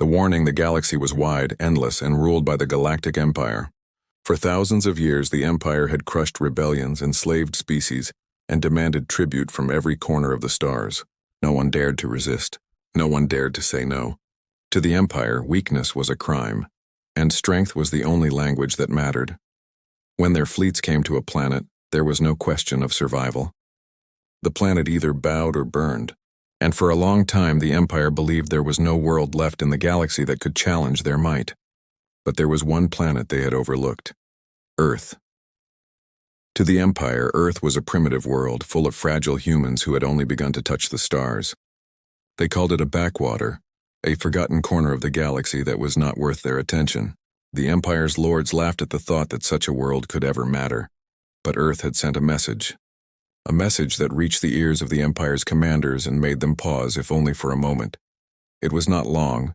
The warning: the galaxy was wide, endless, and ruled by the Galactic Empire. For thousands of years, the Empire had crushed rebellions, enslaved species, and demanded tribute from every corner of the stars. No one dared to resist. No one dared to say no. To the Empire, weakness was a crime, and strength was the only language that mattered. When their fleets came to a planet, there was no question of survival. The planet either bowed or burned, and for a long time the Empire believed there was no world left in the galaxy that could challenge their might. But there was one planet they had overlooked: Earth. To the Empire, Earth was a primitive world full of fragile humans who had only begun to touch the stars. They called it a backwater, a forgotten corner of the galaxy that was not worth their attention. The Empire's lords laughed at the thought that such a world could ever matter. But Earth had sent a message that reached the ears of the Empire's commanders and made them pause, if only for a moment. It was not long,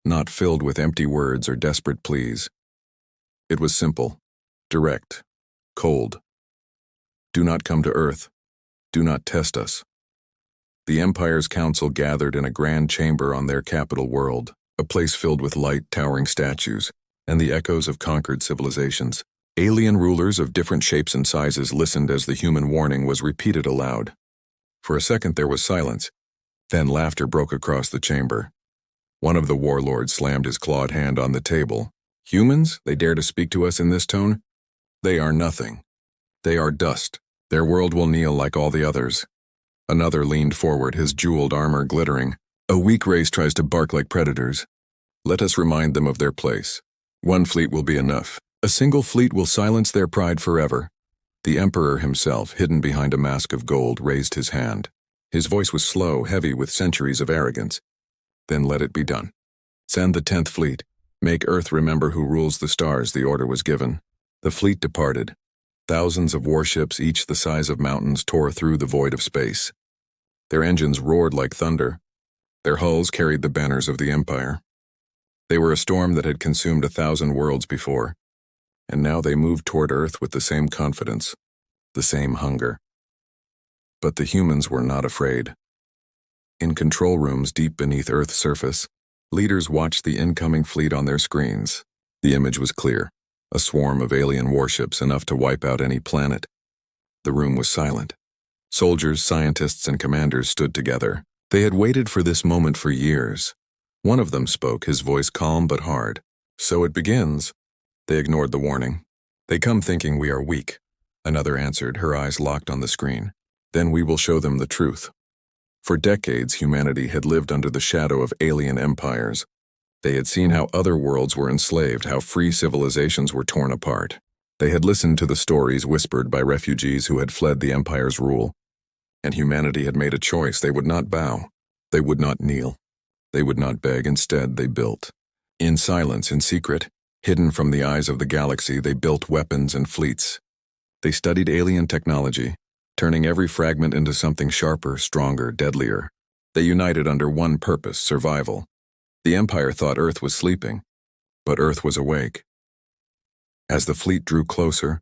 not filled with empty words or desperate pleas. It was simple, direct, cold. Do not come to Earth. Do not test us. The Empire's council gathered in a grand chamber on their capital world, a place filled with light, towering statues, and the echoes of conquered civilizations. Alien rulers of different shapes and sizes listened as the human warning was repeated aloud. For a second there was silence. Then laughter broke across the chamber. One of the warlords slammed his clawed hand on the table. Humans? They dare to speak to us in this tone? They are nothing. They are dust. Their world will kneel like all the others. Another leaned forward, his jeweled armor glittering. A weak race tries to bark like predators. Let us remind them of their place. One fleet will be enough. A single fleet will silence their pride forever. The Emperor himself, hidden behind a mask of gold, raised his hand. His voice was slow, heavy with centuries of arrogance. Then let it be done. Send the 10th fleet. Make Earth remember who rules the stars. The order was given. The fleet departed. Thousands of warships, each the size of mountains, tore through the void of space. Their engines roared like thunder. Their hulls carried the banners of the Empire. They were a storm that had consumed 1,000 worlds before, and now they moved toward Earth with the same confidence, the same hunger. But the humans were not afraid. In control rooms deep beneath Earth's surface, leaders watched the incoming fleet on their screens. The image was clear, a swarm of alien warships enough to wipe out any planet. The room was silent. Soldiers, scientists, and commanders stood together. They had waited for this moment for years. One of them spoke, his voice calm but hard. So it begins. They ignored the warning. They come thinking we are weak. Another answered, her eyes locked on the screen. Then we will show them the truth. For decades, humanity had lived under the shadow of alien empires. They had seen how other worlds were enslaved, how free civilizations were torn apart. They had listened to the stories whispered by refugees who had fled the Empire's rule. And humanity had made a choice. They would not bow. They would not kneel. They would not beg. Instead, they built. In silence, in secret, hidden from the eyes of the galaxy, they built weapons and fleets. They studied alien technology, turning every fragment into something sharper, stronger, deadlier. They united under one purpose: survival. The Empire thought Earth was sleeping, but Earth was awake. As the fleet drew closer,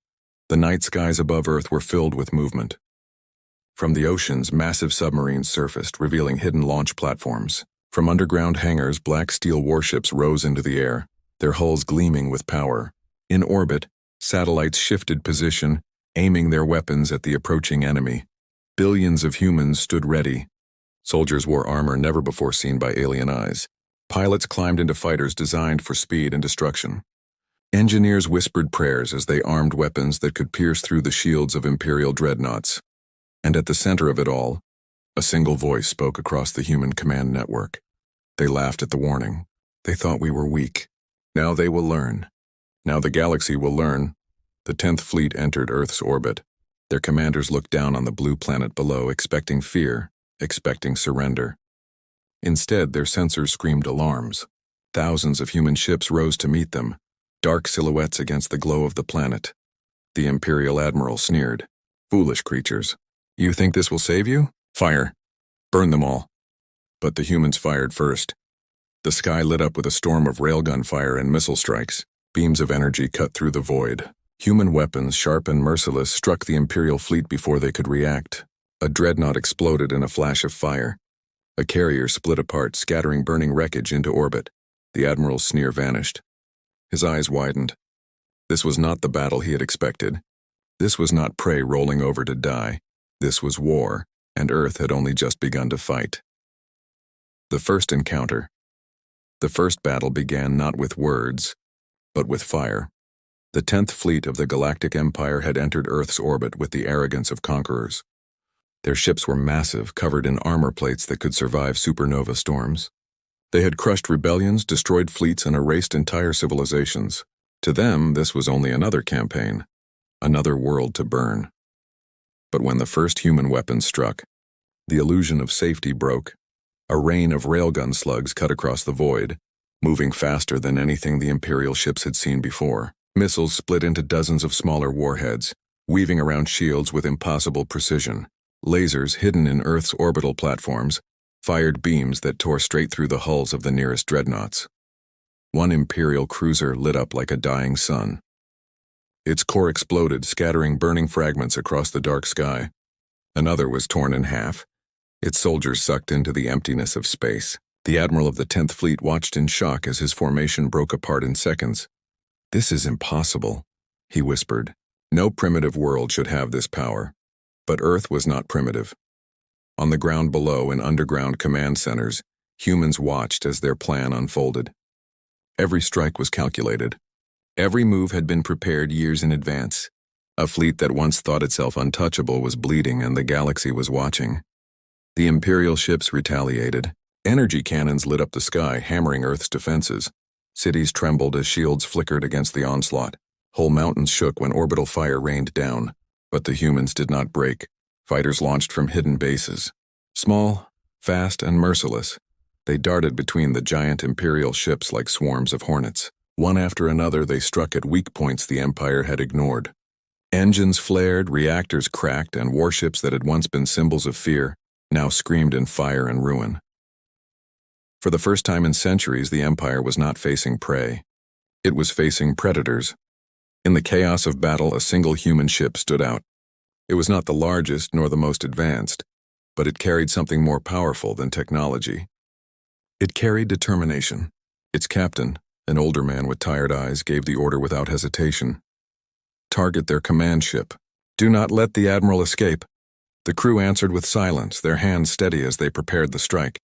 the night skies above Earth were filled with movement. From the oceans, massive submarines surfaced, revealing hidden launch platforms. From underground hangars, black steel warships rose into the air, their hulls gleaming with power. In orbit, satellites shifted position, aiming their weapons at the approaching enemy. Billions of humans stood ready. Soldiers wore armor never before seen by alien eyes. Pilots climbed into fighters designed for speed and destruction. Engineers whispered prayers as they armed weapons that could pierce through the shields of Imperial dreadnoughts. And at the center of it all, a single voice spoke across the human command network. They laughed at the warning. They thought we were weak. Now they will learn. Now the galaxy will learn. The 10th fleet entered Earth's orbit. Their commanders looked down on the blue planet below, expecting fear, expecting surrender. Instead, their sensors screamed alarms. Thousands of human ships rose to meet them, dark silhouettes against the glow of the planet. The Imperial Admiral sneered. Foolish creatures. You think this will save you? Fire. Burn them all. But the humans fired first. The sky lit up with a storm of railgun fire and missile strikes. Beams of energy cut through the void. Human weapons, sharp and merciless, struck the Imperial fleet before they could react. A dreadnought exploded in a flash of fire. A carrier split apart, scattering burning wreckage into orbit. The admiral's sneer vanished. His eyes widened. This was not the battle he had expected. This was not prey rolling over to die. This was war, and Earth had only just begun to fight. The first encounter. The first battle began not with words, but with fire. The 10th Fleet of the Galactic Empire had entered Earth's orbit with the arrogance of conquerors. Their ships were massive, covered in armor plates that could survive supernova storms. They had crushed rebellions, destroyed fleets, and erased entire civilizations. To them, this was only another campaign, another world to burn. But when the first human weapon struck, the illusion of safety broke. A rain of railgun slugs cut across the void, moving faster than anything the Imperial ships had seen before. Missiles split into dozens of smaller warheads, weaving around shields with impossible precision. Lasers hidden in Earth's orbital platforms fired beams that tore straight through the hulls of the nearest dreadnoughts. One Imperial cruiser lit up like a dying sun. Its core exploded, scattering burning fragments across the dark sky. Another was torn in half, its soldiers sucked into the emptiness of space. The admiral of the 10th Fleet watched in shock as his formation broke apart in seconds. "This is impossible," he whispered. No primitive world should have this power. But Earth was not primitive. On the ground below in underground command centers, humans watched as their plan unfolded. Every strike was calculated. Every move had been prepared years in advance. A fleet that once thought itself untouchable was bleeding, and the galaxy was watching. The Imperial ships retaliated. Energy cannons lit up the sky, hammering Earth's defenses. Cities trembled as shields flickered against the onslaught. Whole mountains shook when orbital fire rained down. But the humans did not break. Fighters launched from hidden bases. Small, fast, and merciless, they darted between the giant Imperial ships like swarms of hornets. One after another, they struck at weak points the Empire had ignored. Engines flared, reactors cracked, and warships that had once been symbols of fear now screamed in fire and ruin. For the first time in centuries, the Empire was not facing prey. It was facing predators. In the chaos of battle, a single human ship stood out. It was not the largest nor the most advanced, but it carried something more powerful than technology. It carried determination. Its captain, an older man with tired eyes, gave the order without hesitation. "Target their command ship. Do not let the admiral escape." The crew answered with silence, their hands steady as they prepared the strike.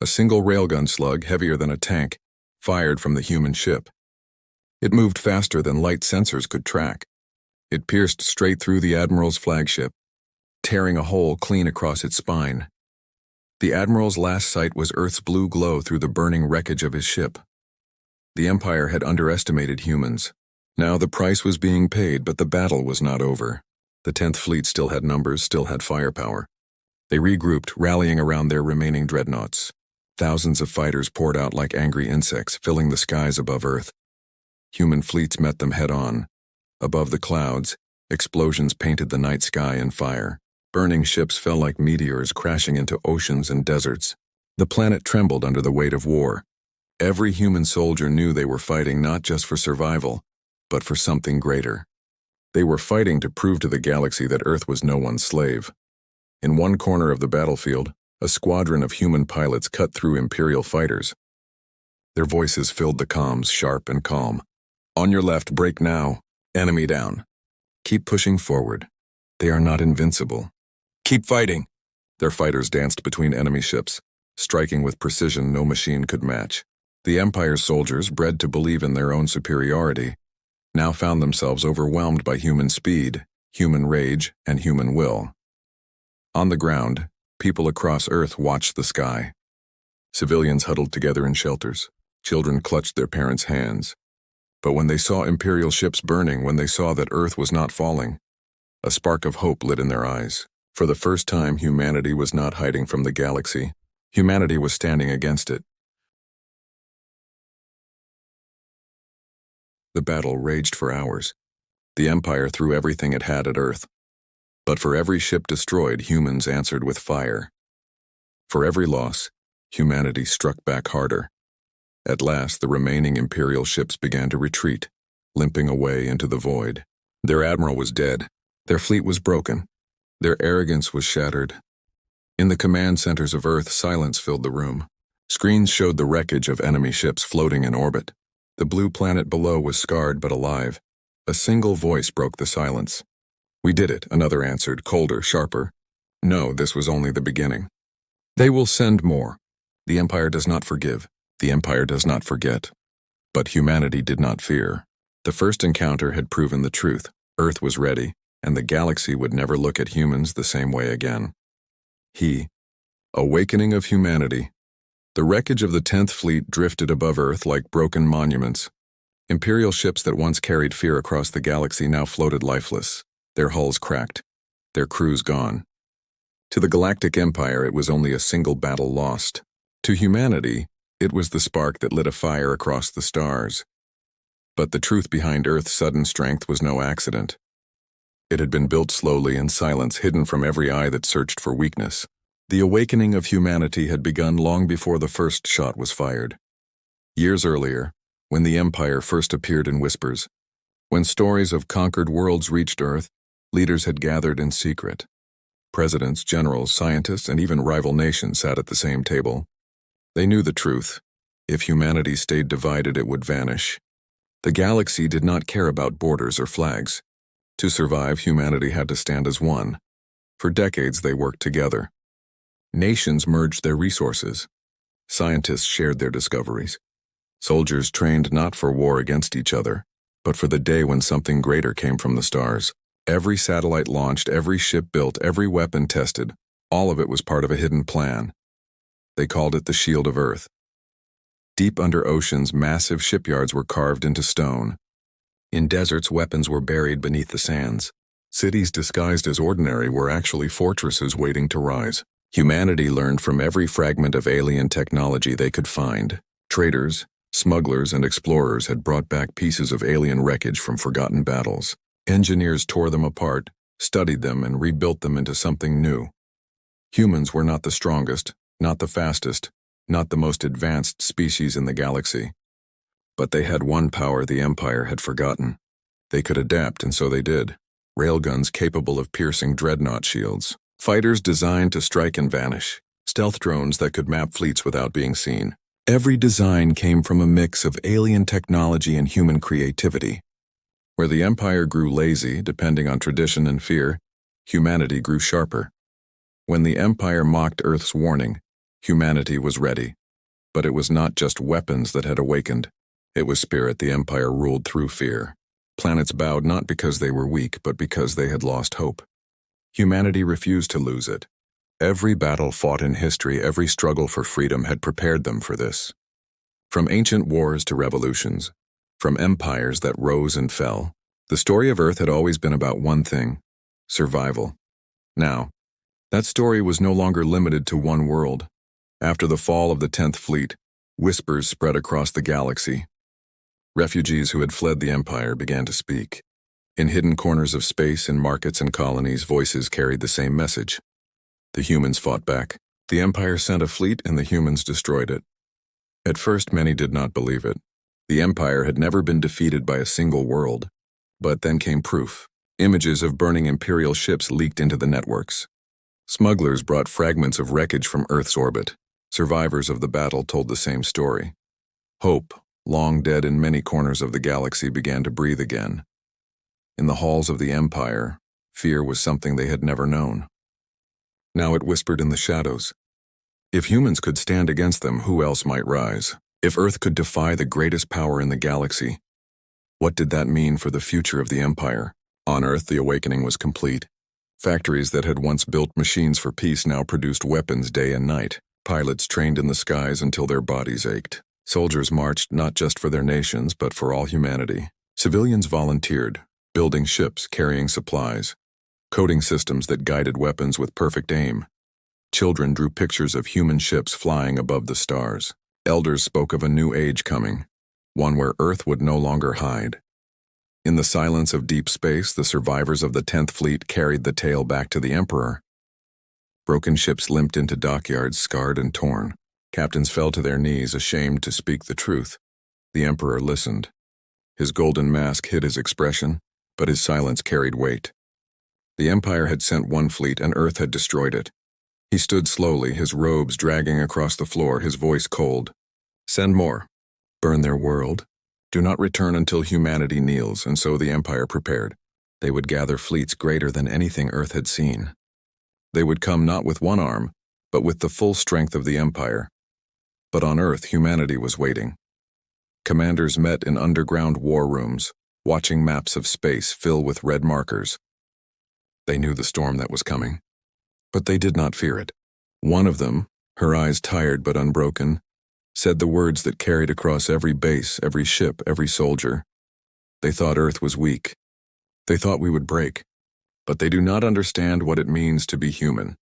A single railgun slug, heavier than a tank, fired from the human ship. It moved faster than light sensors could track. It pierced straight through the admiral's flagship, tearing a hole clean across its spine. The admiral's last sight was Earth's blue glow through the burning wreckage of his ship. The Empire had underestimated humans. Now the price was being paid, but the battle was not over. The 10th Fleet still had numbers, still had firepower. They regrouped, rallying around their remaining dreadnoughts. Thousands of fighters poured out like angry insects, filling the skies above Earth. Human fleets met them head-on. Above the clouds, explosions painted the night sky in fire. Burning ships fell like meteors, crashing into oceans and deserts. The planet trembled under the weight of war. Every human soldier knew they were fighting not just for survival, but for something greater. They were fighting to prove to the galaxy that Earth was no one's slave. In one corner of the battlefield, a squadron of human pilots cut through Imperial fighters. Their voices filled the comms, sharp and calm. "On your left, break now. Enemy down. Keep pushing forward. They are not invincible. Keep fighting." Their fighters danced between enemy ships, striking with precision no machine could match. The Empire's soldiers, bred to believe in their own superiority, now found themselves overwhelmed by human speed, human rage, and human will. On the ground, people across Earth watched the sky. Civilians huddled together in shelters. Children clutched their parents' hands. But when they saw Imperial ships burning, when they saw that Earth was not falling, a spark of hope lit in their eyes. For the first time, humanity was not hiding from the galaxy. Humanity was standing against it. The battle raged for hours. The Empire threw everything it had at Earth. But for every ship destroyed, humans answered with fire. For every loss, humanity struck back harder. At last, the remaining Imperial ships began to retreat, limping away into the void. Their admiral was dead. Their fleet was broken. Their arrogance was shattered. In the command centers of Earth, silence filled the room. Screens showed the wreckage of enemy ships floating in orbit. The blue planet below was scarred but alive. A single voice broke the silence. "We did it," another answered, colder, sharper. "No, this was only the beginning. They will send more. The Empire does not forgive. The Empire does not forget." But humanity did not fear. The first encounter had proven the truth. Earth was ready, and the galaxy would never look at humans the same way again. Awakening of humanity. The wreckage of the 10th Fleet drifted above Earth like broken monuments. Imperial ships that once carried fear across the galaxy now floated lifeless, their hulls cracked, their crews gone. To the Galactic Empire, it was only a single battle lost. To humanity, it was the spark that lit a fire across the stars. But the truth behind Earth's sudden strength was no accident. It had been built slowly in silence, hidden from every eye that searched for weakness. The awakening of humanity had begun long before the first shot was fired. Years earlier, when the Empire first appeared in whispers, when stories of conquered worlds reached Earth, leaders had gathered in secret. Presidents, generals, scientists, and even rival nations sat at the same table. They knew the truth. If humanity stayed divided, it would vanish. The galaxy did not care about borders or flags. To survive, humanity had to stand as one. For decades, they worked together. Nations merged their resources. Scientists shared their discoveries. Soldiers trained not for war against each other, but for the day when something greater came from the stars. Every satellite launched, every ship built, every weapon tested, all of it was part of a hidden plan. They called it the Shield of Earth. Deep under oceans, massive shipyards were carved into stone. In deserts, weapons were buried beneath the sands. Cities disguised as ordinary were actually fortresses waiting to rise. Humanity learned from every fragment of alien technology they could find. Traders, smugglers, and explorers had brought back pieces of alien wreckage from forgotten battles. Engineers tore them apart, studied them, and rebuilt them into something new. Humans were not the strongest, not the fastest, not the most advanced species in the galaxy. But they had one power the Empire had forgotten. They could adapt, and so they did. Railguns capable of piercing dreadnought shields. Fighters designed to strike and vanish. Stealth drones that could map fleets without being seen. Every design came from a mix of alien technology and human creativity. Where the Empire grew lazy, depending on tradition and fear, humanity grew sharper. When the Empire mocked Earth's warning, humanity was ready. But it was not just weapons that had awakened. It was spirit. The Empire ruled through fear. Planets bowed not because they were weak, but because they had lost hope. Humanity refused to lose it. Every battle fought in history, every struggle for freedom had prepared them for this. From ancient wars to revolutions, from empires that rose and fell, the story of Earth had always been about one thing: survival. Now, that story was no longer limited to one world. After the fall of the 10th Fleet, whispers spread across the galaxy. Refugees who had fled the Empire began to speak. In hidden corners of space, in markets and colonies, voices carried the same message. The humans fought back. The Empire sent a fleet and the humans destroyed it. At first, many did not believe it. The Empire had never been defeated by a single world. But then came proof. Images of burning Imperial ships leaked into the networks. Smugglers brought fragments of wreckage from Earth's orbit. Survivors of the battle told the same story. Hope, long dead in many corners of the galaxy, began to breathe again. In the halls of the Empire, fear was something they had never known. Now it whispered in the shadows. If humans could stand against them, who else might rise? If Earth could defy the greatest power in the galaxy, what did that mean for the future of the Empire? On Earth, the awakening was complete. Factories that had once built machines for peace now produced weapons day and night. Pilots trained in the skies until their bodies ached. Soldiers marched not just for their nations, but for all humanity. Civilians volunteered, building ships, carrying supplies, coding systems that guided weapons with perfect aim. Children drew pictures of human ships flying above the stars. Elders spoke of a new age coming, one where Earth would no longer hide. In the silence of deep space, the survivors of the 10th Fleet carried the tale back to the Emperor. Broken ships limped into dockyards, scarred and torn. Captains fell to their knees, ashamed to speak the truth. The Emperor listened. His golden mask hid his expression, but his silence carried weight. The Empire had sent one fleet and Earth had destroyed it. He stood slowly, his robes dragging across the floor, his voice cold. Send more. Burn their world. Do not return until humanity kneels, and so the Empire prepared. They would gather fleets greater than anything Earth had seen. They would come not with one arm, but with the full strength of the Empire. But on Earth, humanity was waiting. Commanders met in underground war rooms, watching maps of space fill with red markers. They knew the storm that was coming, but they did not fear it. One of them, her eyes tired but unbroken, said the words that carried across every base, every ship, every soldier. They thought Earth was weak. They thought we would break. But they do not understand what it means to be human.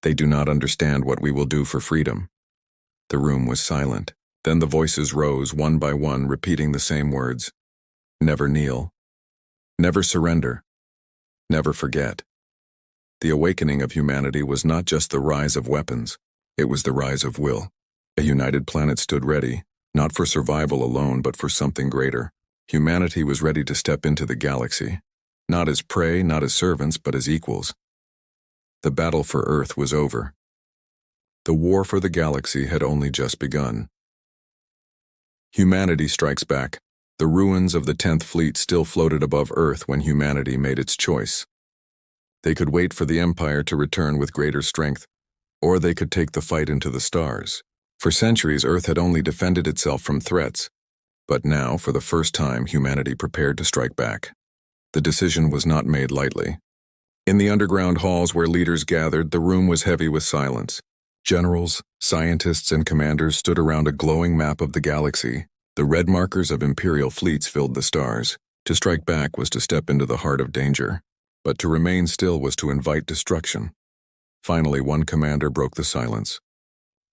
They do not understand what we will do for freedom. The room was silent. Then the voices rose one by one, repeating the same words. Never kneel. Never surrender. Never forget. The awakening of humanity was not just the rise of weapons. It was the rise of will. A united planet stood ready, not for survival alone, but for something greater. Humanity was ready to step into the galaxy, not as prey, not as servants, but as equals. The battle for Earth was over. The war for the galaxy had only just begun. Humanity strikes back. The ruins of the 10th Fleet still floated above Earth when humanity made its choice. They could wait for the Empire to return with greater strength, or they could take the fight into the stars. For centuries, Earth had only defended itself from threats, but now, for the first time, humanity prepared to strike back. The decision was not made lightly. In the underground halls where leaders gathered, the room was heavy with silence. Generals, scientists, and commanders stood around a glowing map of the galaxy. The red markers of Imperial fleets filled the stars. To strike back was to step into the heart of danger, but to remain still was to invite destruction. Finally, one commander broke the silence.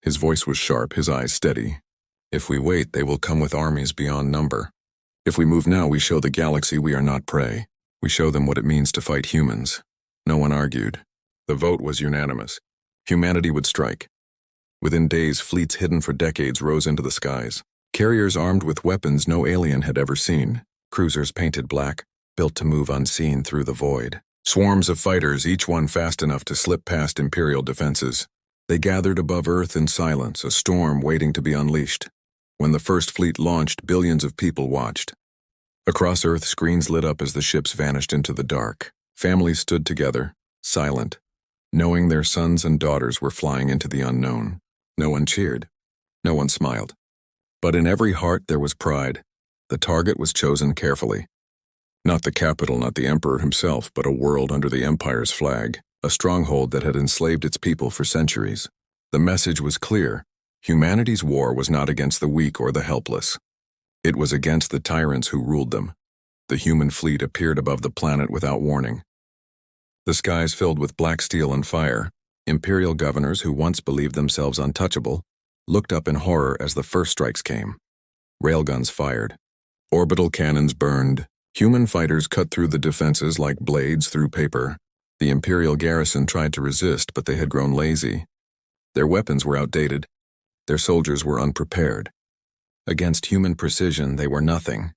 His voice was sharp, his eyes steady. If we wait, they will come with armies beyond number. If we move now, we show the galaxy we are not prey. We show them what it means to fight humans. No one argued. The vote was unanimous. Humanity would strike. Within days, fleets hidden for decades rose into the skies. Carriers armed with weapons no alien had ever seen. Cruisers painted black, built to move unseen through the void. Swarms of fighters, each one fast enough to slip past Imperial defenses. They gathered above Earth in silence, a storm waiting to be unleashed. When the first fleet launched, billions of people watched. Across Earth, screens lit up as the ships vanished into the dark. Families stood together, silent, knowing their sons and daughters were flying into the unknown. No one cheered. No one smiled. But in every heart there was pride. The target was chosen carefully. Not the capital, not the Emperor himself, but a world under the Empire's flag, a stronghold that had enslaved its people for centuries. The message was clear. Humanity's war was not against the weak or the helpless. It was against the tyrants who ruled them. The human fleet appeared above the planet without warning. The skies filled with black steel and fire. Imperial governors who once believed themselves untouchable looked up in horror as the first strikes came. Railguns fired. Orbital cannons burned. Human fighters cut through the defenses like blades through paper. The Imperial garrison tried to resist, but they had grown lazy. Their weapons were outdated. Their soldiers were unprepared. Against human precision, they were nothing.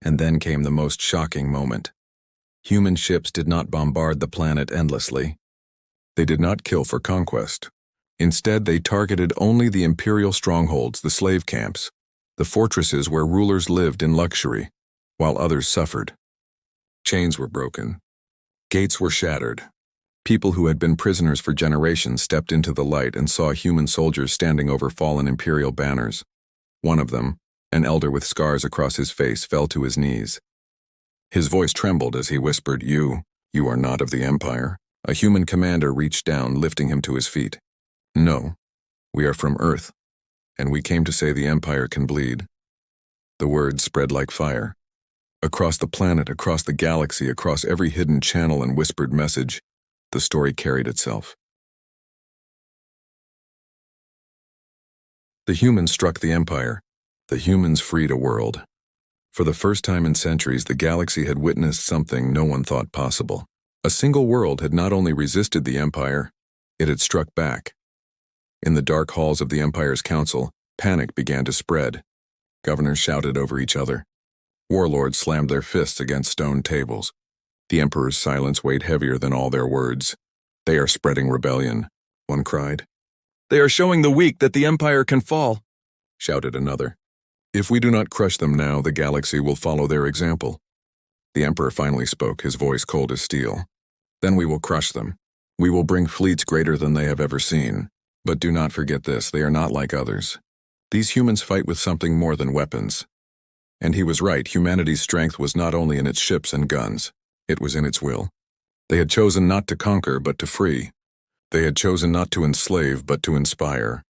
And then came the most shocking moment. Human ships did not bombard the planet endlessly. They did not kill for conquest. Instead, they targeted only the Imperial strongholds, the slave camps, the fortresses where rulers lived in luxury, while others suffered. Chains were broken. Gates were shattered. People who had been prisoners for generations stepped into the light and saw human soldiers standing over fallen Imperial banners. One of them, an elder with scars across his face, fell to his knees. His voice trembled as he whispered, You are not of the Empire." A human commander reached down, lifting him to his feet. "No, we are from Earth, and we came to say the Empire can bleed." The words spread like fire. Across the planet, across the galaxy, across every hidden channel and whispered message, the story carried itself. The humans struck the Empire. The humans freed a world. For the first time in centuries, the galaxy had witnessed something no one thought possible. A single world had not only resisted the Empire, it had struck back. In the dark halls of the Empire's council, panic began to spread. Governors shouted over each other. Warlords slammed their fists against stone tables. The Emperor's silence weighed heavier than all their words. "They are spreading rebellion. one cried. "They are showing the weak that the Empire can fall," shouted another. "If we do not crush them now, the galaxy will follow their example." The Emperor finally spoke, his voice cold as steel. "Then we will crush them. We will bring fleets greater than they have ever seen. But do not forget this, they are not like others. These humans fight with something more than weapons." And he was right, humanity's strength was not only in its ships and guns, it was in its will. They had chosen not to conquer, but to free. They had chosen not to enslave, but to inspire.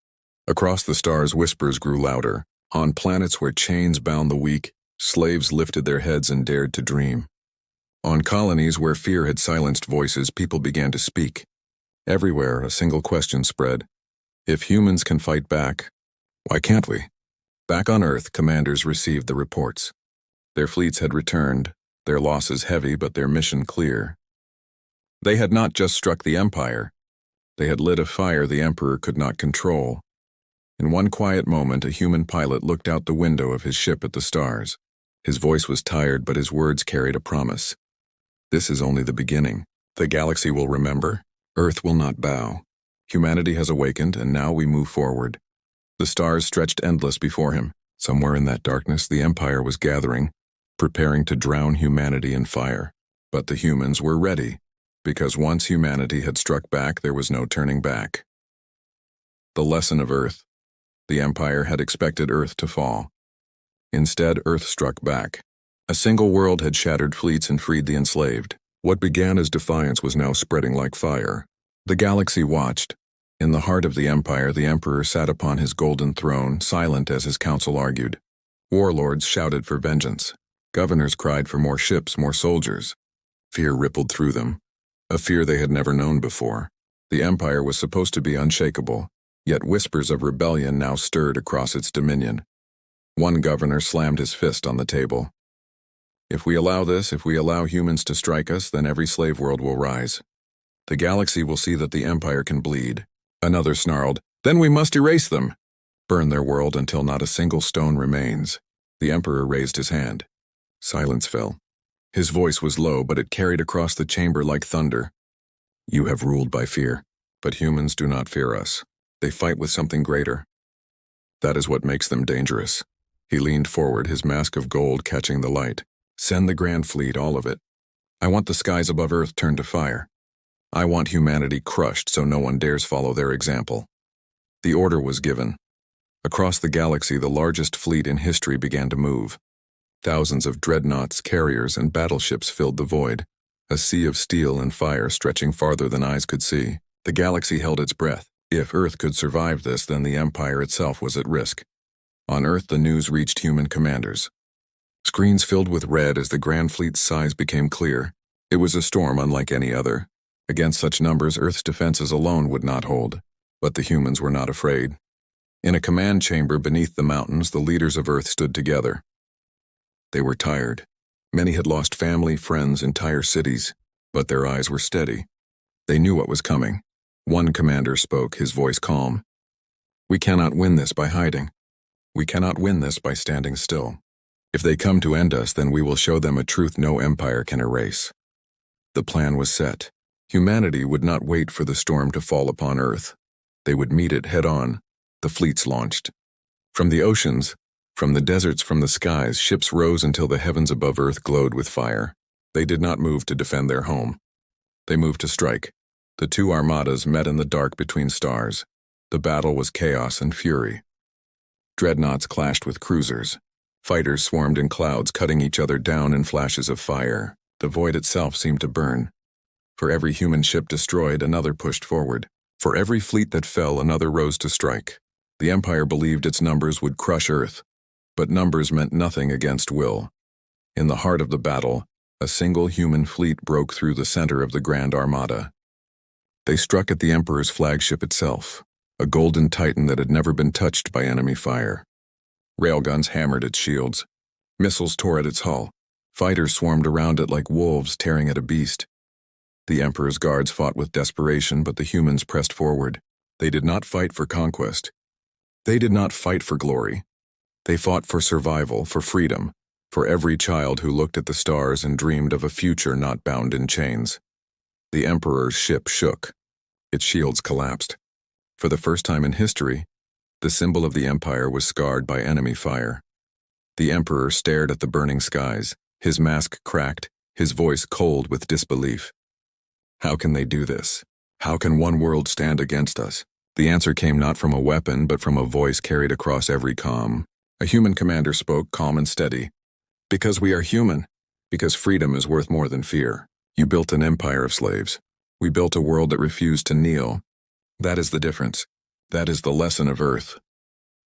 Across the stars, whispers grew louder. On planets where chains bound the weak, slaves lifted their heads and dared to dream. On colonies where fear had silenced voices, people began to speak. Everywhere, a single question spread. If humans can fight back, why can't we? Back on Earth, commanders received the reports. Their fleets had returned, their losses heavy but their mission clear. They had not just struck the Empire, they had lit a fire the Emperor could not control. In one quiet moment, a human pilot looked out the window of his ship at the stars. His voice was tired, but his words carried a promise. "This is only the beginning. The galaxy will remember. Earth will not bow. Humanity has awakened, and now we move forward." The stars stretched endless before him. Somewhere in that darkness, the Empire was gathering, preparing to drown humanity in fire. But the humans were ready, because once humanity had struck back, there was no turning back. The lesson of Earth. The Empire had expected Earth to fall. Instead, Earth struck back. A single world had shattered fleets and freed the enslaved. What began as defiance was now spreading like fire. The galaxy watched. In the heart of the Empire, the Emperor sat upon his golden throne, silent as his council argued. Warlords shouted for vengeance. Governors cried for more ships, more soldiers. Fear rippled through them, a fear they had never known before. The Empire was supposed to be unshakable, yet whispers of rebellion now stirred across its dominion. One governor slammed his fist on the table. "If we allow this, if we allow humans to strike us, then every slave world will rise. The galaxy will see that the Empire can bleed." Another snarled, "Then we must erase them. Burn their world until not a single stone remains." The Emperor raised his hand. Silence fell. His voice was low, but it carried across the chamber like thunder. "You have ruled by fear, but humans do not fear us. They fight with something greater. That is what makes them dangerous." He leaned forward, his mask of gold catching the light. "Send the Grand Fleet, all of it. I want the skies above Earth turned to fire. I want humanity crushed so no one dares follow their example." The order was given. Across the galaxy, the largest fleet in history began to move. Thousands of dreadnoughts, carriers, and battleships filled the void, a sea of steel and fire stretching farther than eyes could see. The galaxy held its breath. If Earth could survive this, then the Empire itself was at risk. On Earth, the news reached human commanders. Screens filled with red as the Grand Fleet's size became clear. It was a storm unlike any other. Against such numbers, Earth's defenses alone would not hold. But the humans were not afraid. In a command chamber beneath the mountains, the leaders of Earth stood together. They were tired. Many had lost family, friends, entire cities. But their eyes were steady. They knew what was coming. One commander spoke, his voice calm. "We cannot win this by hiding. We cannot win this by standing still. If they come to end us, then we will show them a truth no empire can erase." The plan was set. Humanity would not wait for the storm to fall upon Earth. They would meet it head-on. The fleets launched. From the oceans, from the deserts, from the skies, ships rose until the heavens above Earth glowed with fire. They did not move to defend their home. They moved to strike. The two armadas met in the dark between stars. The battle was chaos and fury. Dreadnoughts clashed with cruisers. Fighters swarmed in clouds, cutting each other down in flashes of fire. The void itself seemed to burn. For every human ship destroyed, another pushed forward. For every fleet that fell, another rose to strike. The Empire believed its numbers would crush Earth, but numbers meant nothing against will. In the heart of the battle, a single human fleet broke through the center of the Grand Armada. They struck at the Emperor's flagship itself, a golden titan that had never been touched by enemy fire. Railguns hammered its shields. Missiles tore at its hull. Fighters swarmed around it like wolves tearing at a beast. The Emperor's guards fought with desperation, but the humans pressed forward. They did not fight for conquest. They did not fight for glory. They fought for survival, for freedom, for every child who looked at the stars and dreamed of a future not bound in chains. The Emperor's ship shook. Its shields collapsed. For the first time in history, the symbol of the Empire was scarred by enemy fire. The Emperor stared at the burning skies, his mask cracked, his voice cold with disbelief. How can they do this? How can one world stand against us? The answer came not from a weapon, but from a voice carried across every comm. A human commander spoke, calm and steady. Because we are human. Because freedom is worth more than fear. You built an empire of slaves. We built a world that refused to kneel. That is the difference. That is the lesson of Earth.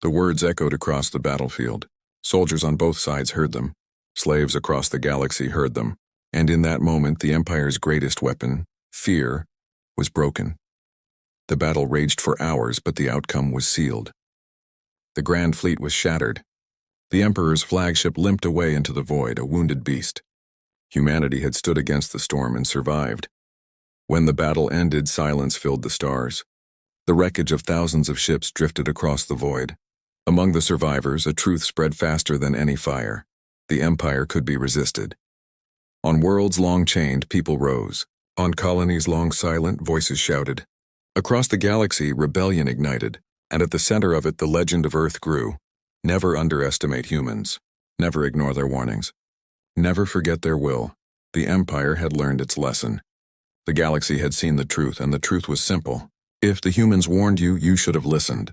The words echoed across the battlefield. Soldiers on both sides heard them. Slaves across the galaxy heard them. And in that moment, the Empire's greatest weapon, fear, was broken. The battle raged for hours, but the outcome was sealed. The Grand Fleet was shattered. The Emperor's flagship limped away into the void, a wounded beast. Humanity had stood against the storm and survived. When the battle ended, silence filled the stars. The wreckage of thousands of ships drifted across the void. Among the survivors, a truth spread faster than any fire. The Empire could be resisted. On worlds long chained, people rose. On colonies long silent, voices shouted. Across the galaxy, rebellion ignited, and at the center of it, the legend of Earth grew. Never underestimate humans. Never ignore their warnings. Never forget their will. The Empire had learned its lesson. The galaxy had seen the truth, and the truth was simple. If the humans warned you, you should have listened.